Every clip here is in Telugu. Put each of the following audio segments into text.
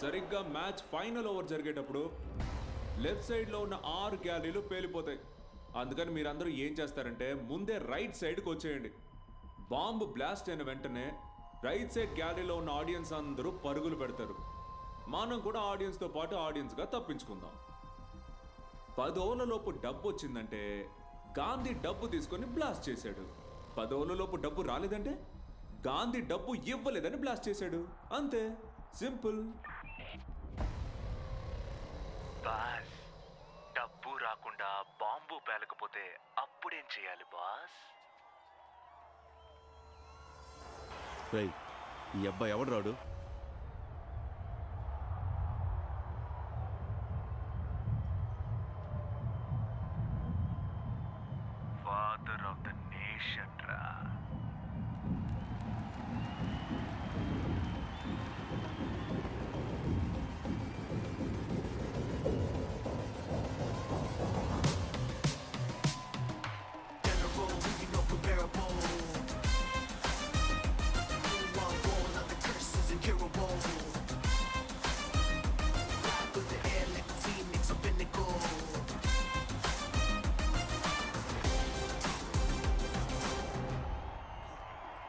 సరిగ్గా మ్యాచ్ ఫైనల్ ఓవర్ జరిగేటప్పుడు లెఫ్ట్ సైడ్లో ఉన్న 6 గ్యాలరీలు పేలిపోతాయి. అందుకని మీరందరూ ఏం చేస్తారంటే ముందే రైట్ సైడ్కి వచ్చేయండి. బాంబు బ్లాస్ట్ అయిన వెంటనే రైట్ సైడ్ గ్యాలరీలో ఉన్న ఆడియన్స్ అందరూ పరుగులు పెడతారు. మనం కూడా ఆడియన్స్తో పాటు ఆడియన్స్గా తప్పించుకుందాం. 10 ఓవర్లలోపు డబ్బు వచ్చిందంటే గాంధీ డబ్బు తీసుకొని బ్లాస్ట్ చేశాడు. 10 ఓవర్లలోపు డబ్బు రాలేదంటే గాంధీ డబ్బు ఇవ్వలేదని బ్లాస్ట్ చేశాడు. అంతే, సింపుల్. బాస్, డబ్బు రాకుండా బాంబు పేలకపోతే అప్పుడేం చేయాలి బాస్? రేయ్, ఈ అబ్బాయి ఎవడు రాడు? ఫాదర్ ఆఫ్ ద నేషన్ రా.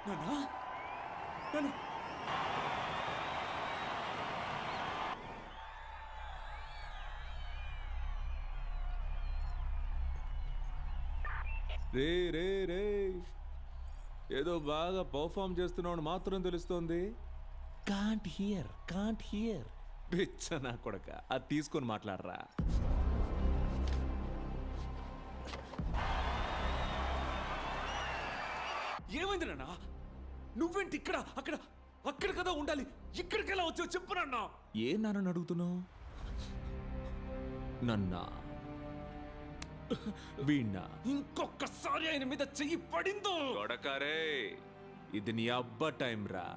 నాన్నా, నాన్నా. రే రే రే, ఏదో బాగా పర్ఫామ్ చేస్తున్నావు మాత్రం తెలుస్తోంది. కాంట్ హియర్ పిచ్చ నా కొడక, అది తీసుకొని మాట్లాడరా. ఏమైంది నాన్న? నువ్వేంటి ఇక్కడ? అక్కడ కదా ఉండాలి, ఇక్కడికి ఎలా వచ్చావు చెప్పు నాన్న. ఏ నాన్న అడుగుతున్నావు? నన్నా వీణ్ణా? ఇంకొకసారి ఆయన మీద చెయ్యి పడిందో కొడకారే, ఇది నీ అబ్బా టైం రా.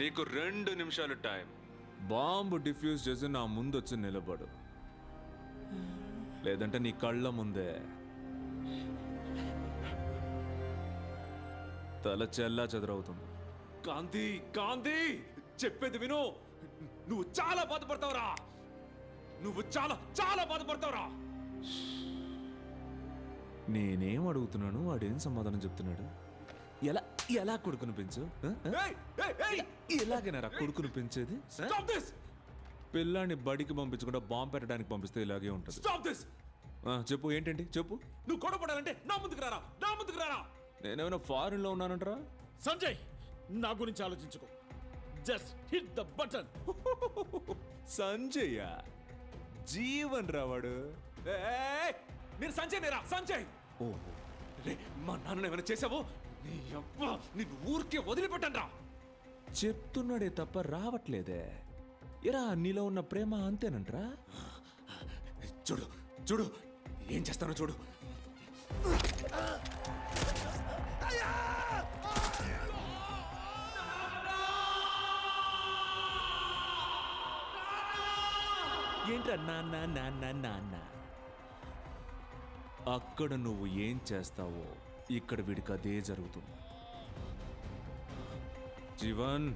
నీకు 2 నిమిషాలు టైం. బాంబు డిఫ్యూజ్ చేసి నా ముందు వచ్చి నిలబడు, లేదంటే నీ కళ్ళ ముందే తల చెల్లా చెదరవుతుంది. గాంధీ చెప్పేది విను. నువ్వు చాలా బాధపడతావురా, నువ్వు చాలా బాధపడతావురా. నేనేం అడుగుతున్నాను, వాడేం సమాధానం చెప్తున్నాడు? ఎలా కొడుకుని పెంచు? ఎలాగైనా కొడుకుని పెంచేది? పిల్లాన్ని బడికి పంపించకుండా బాంబు పెట్టడానికి పంపిస్తే ఇలాగే ఉంటుంది. చెప్పు, ఏంటండి చెప్పు. నువ్వు గొడవపడాలంటే నా ముందుకు రారా. నేనేమైనా ఫారిన్ లో ఉన్నానంటరా? సంజయ్, నా గురించి ఆలోచించుకో. Just hit the button. Sanjay Jeevan రావాడు. నేను సంజయ్. ఓహో, మా నాన్న ఏమైనా చేసావు? నీ అబ్బా, నిన్ను ఊరికే వదిలిపెట్టను రా. చెప్తున్నాడే తప్ప రావట్లేదే. ఎరా, నీలో ఉన్న ప్రేమ అంతేనంట్రా? చూడు ఏం చేస్తానో చూడు. ఏంట్రా నాన్న? అక్కడ నువ్వు ఏం చేస్తావో ఇక్కడ వీడికి అదే జరుగుతుంది. జీవన్,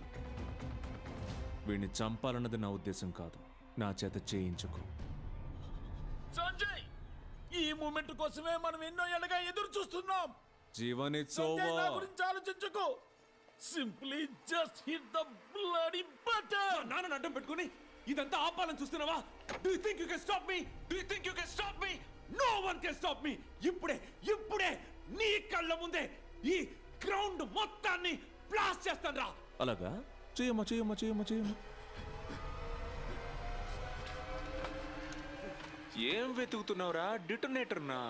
వీడిని చంపాలన్నది నా ఉద్దేశం కాదు. నా చేత చేయించుకో. సంజయ్, ఈ మూమెంట్ కోసమే మనం ఎన్నో ఏళ్ళగా ఎదురు చూస్తున్నాం. జీవన్, ఇట్స్ సంజయ్, నా ఓవర్. గురించి ఆలోచించుకో. Simply just hit the bloody button. నాన్న అడ్డం పెట్టుకుని ఇదంతా ఆపాలని చూస్తున్నావా? Do you think you can stop me? No one can stop me. ఇప్పుడే నీ కళ్ళ ముందే ఈ గ్రౌండ్ మొత్తాన్ని బ్లాస్ట్ చేస్తాను రా. అలాగా? చేయమ్మా. ఏం వెతుకుతున్నావురా? డిటోనేటర్ నా?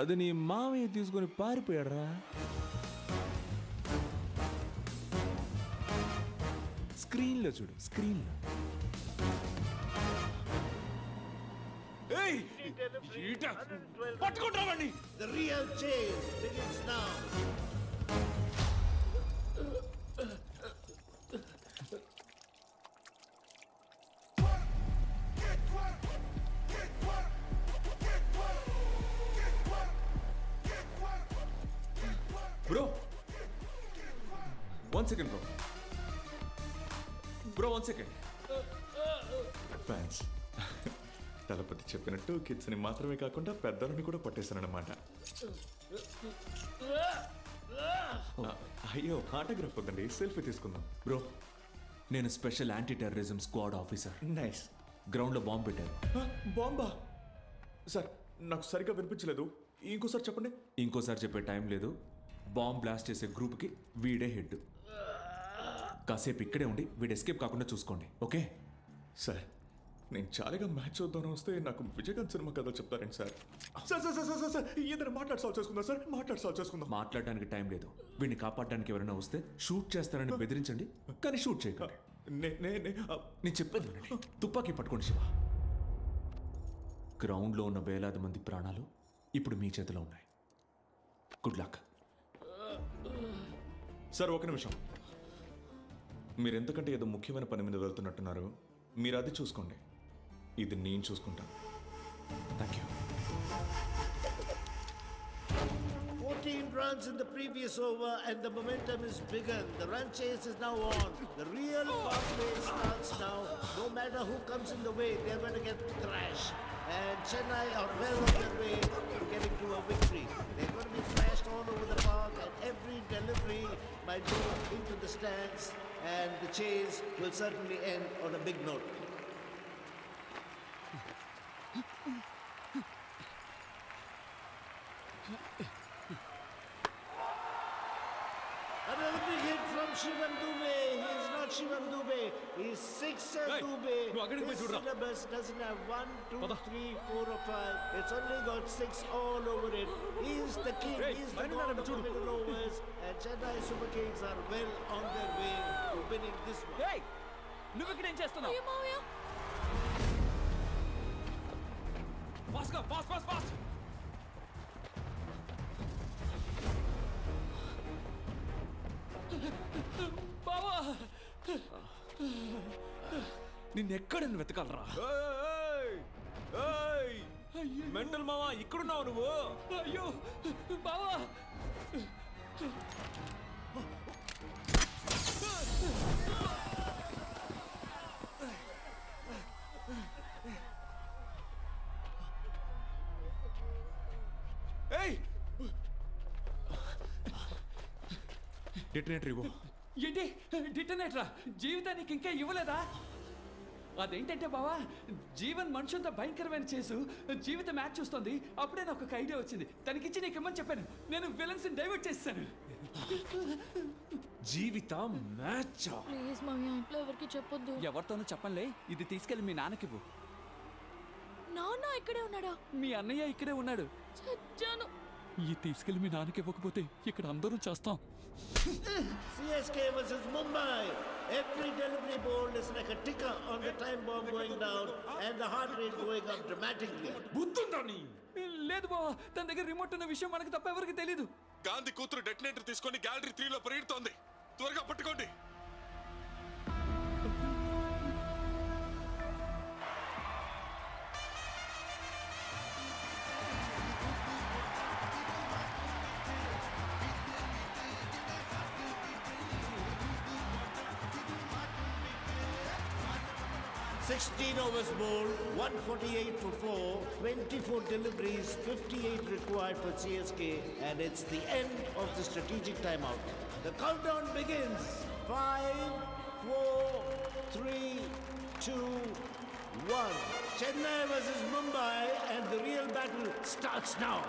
అది నీ మామయ్య తీసుకొని పారిపోయాడురా. స్క్రీన్లో చూడు, స్క్రీన్లో. పట్టుకుంటామండి. The real chase begins now. Bro, 1 second bro. Bro 1 second. Fans Thalapathy చెప్పినట్టు కిడ్స్ని మాత్రమే కాకుండా పెద్దలని కూడా పట్టేశానన్నమాట. అయ్యో ఆటోగ్రాఫ్ వద్దండి, సెల్ఫీ తీసుకుందాం. బ్రో నేను special anti terrorism squad officer. Nice. గ్రౌండ్లో బాంబు పెట్టారు. బాంబా? సార్ నాకు సరిగ్గా వినిపించలేదు, ఇంకోసారి చెప్పండి. ఇంకోసారి చెప్పే టైం లేదు. బాంబ్ బ్లాస్ట్ చేసే గ్రూప్కి వీడే హెడ్. కాసేపు ఇక్కడే ఉండి వీడు ఎస్కేప్ కాకుండా చూసుకోండి, ఓకే? సార్ నేను చాలాగా మ్యాచ్ చూద్దామని వస్తే నాకు విజయకాంత్ సినిమా కథ చెప్తారండి sir. Sir sir sir sir sir ఏదైనా మాట్లాడి సాల్వ్ చేసుకుందాం సార్, మాట్లాడి సాల్వ్ చేసుకుందాం. మాట్లాడడానికి టైం లేదు. వీడిని కాపాడడానికి ఎవరైనా వస్తే షూట్ చేస్తారని బెదిరించండి, కానీ షూట్ చేయకండి. నేను చెప్పేది వినండి. తుపాకీ పట్టుకోండి శివ. గ్రౌండ్లో ఉన్న వేలాది మంది ప్రాణాలు ఇప్పుడు మీ చేతిలో ఉన్నాయి. Good luck. సార్ ఒక నిమిషం, మీరు ఎంతకంటే ఏదో ముఖ్యమైన పని మీద వెళ్తున్నట్టున్నారు, మీరు అది చూసుకోండి, ఇది నేను చూసుకుంటాను. Thank you. 14 runs in the previous over and the momentum is begun. The run chase is now on. The real fast race starts now. No matter who comes in the way, they're going to get thrashed. And Chennai are well on their way to getting to a victory. They're going to be thrashed all over the park, and every delivery might go into the stands, and the chase will certainly end on a big note. Another big hit from Shivam Dubey. He is not Shivam Dubey. He is Sixer Hey, Dubey. నువ్వు అక్కడికి పోయి His చూడురా. syllabus doesn't have 1, 2, పద. 3, 4 or 5. It's only got 6 all over it. He is the king. Hey, He is the minor god నాన్న of the చూడు. middle overs. And Chennai Super Kings are well on their way to winning this one. ఏయ్ నువ్వు ఇక్కడ ఏం చేస్తున్నావు? ఫాస్ట్ గా ఫాస్ట్ ఫాస్ట్ ఫాస్ట్. బావా నిన్నెక్కడని వెతకాలరా? మెంటల్ మావా, ఇక్కడున్నావు నువ్వు? అయ్యో బావా ఏయ్ డెటనేటర్ ఇవ్వు. ఏంటి డిటనేటరా? జీవితానికి ఇంకా ఇవ్వలేదా? అదేంటంటే బావా, జీవన్ మనుషులతో భయంకరమైన చేసు జీవితం మ్యాచ్ చూస్తుంది. అప్పుడే నాకు ఒక ఐడియా వచ్చింది, తనకిచ్చి నీకు ఇమ్మని చెప్పాను. నేను విలన్స్ డైవర్ట్ చేస్తాను. జీవితం మ్యాచ్. ప్లీజ్ మామయ్య, ఇంట్లో ఎవరికి చెప్పొద్దు. ఎవరితోనూ చెప్పనులే. ఇది తీసుకెళ్ళి మీ నాన్నకివ్వు. నాన్న ఇక్కడే ఉన్నాడా? మీ అన్నయ్య ఇక్కడే ఉన్నాడు. చచ్చాను. ఇది తీసుకెళ్ళి మీ నాన్నకి ఇవ్వకపోతే ఇక్కడ అందరూ చేస్తాం. CSK versus Mumbai. Every delivery ball is like a ticker on the time bomb going down and the heart rate going up dramatically. బుద్ధుందా నీ? లేదు బావా, తన దగ్గర రిమోట్ ఉన్న విషయం మనకు తప్ప ఎవరికి తెలీదు. గాంధీ కూతురు డెటనేటర్ తీసుకొని గ్యాలరీ 3లో పరిగెడుతోంది, త్వరగా పట్టుకోండి. $16 overs bowled, 148 for 4, 24 deliveries, 58 required for CSK, and it's the end of the strategic timeout. The countdown begins. 5, 4, 3, 2, 1. Chennai versus Mumbai, and the real battle starts now.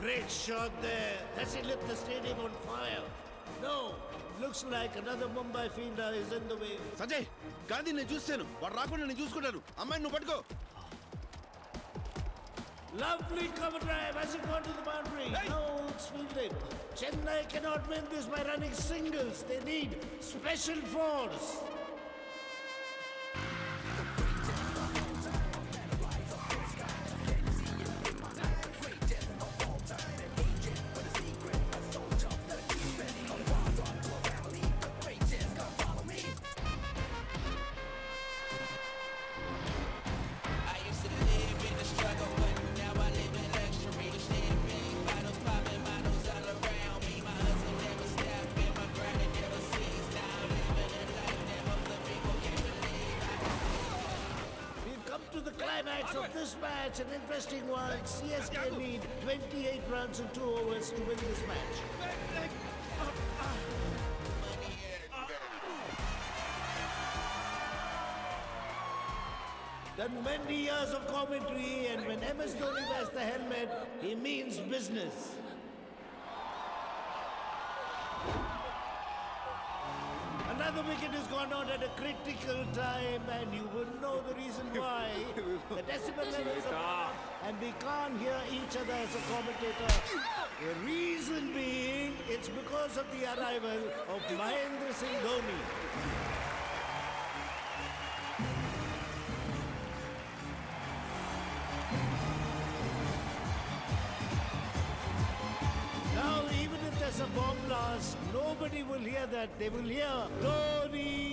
Great shot there. Has he lit the stadium on fire? No. Looks like another Mumbai fielder is in the way. Sanjay, Gandhi నేను చూస్తాను, వాడు రాకుండా నేను చూసుకుంటాను. అమ్మాయిని నువ్వు పట్టుకో. Lovely cover drive. Has he gone to the boundary? No, shots fielded. Chennai cannot win this by running singles. They need special force. To the climax of this match, an interesting one. CSK lead 28 runs in 2 overs to win this match. Done many years of commentary, and when MS Dhoni wears the helmet, he means business. Another wicket has gone out at a critical time, and you will know the reason why. The decibel levels are up, and we can't hear each other as a commentator. The reason being, it's because of the arrival of Mahendra Singh Dhoni. Now, even if there's a bomb blast, nobody will hear that. They will hear Dhoni,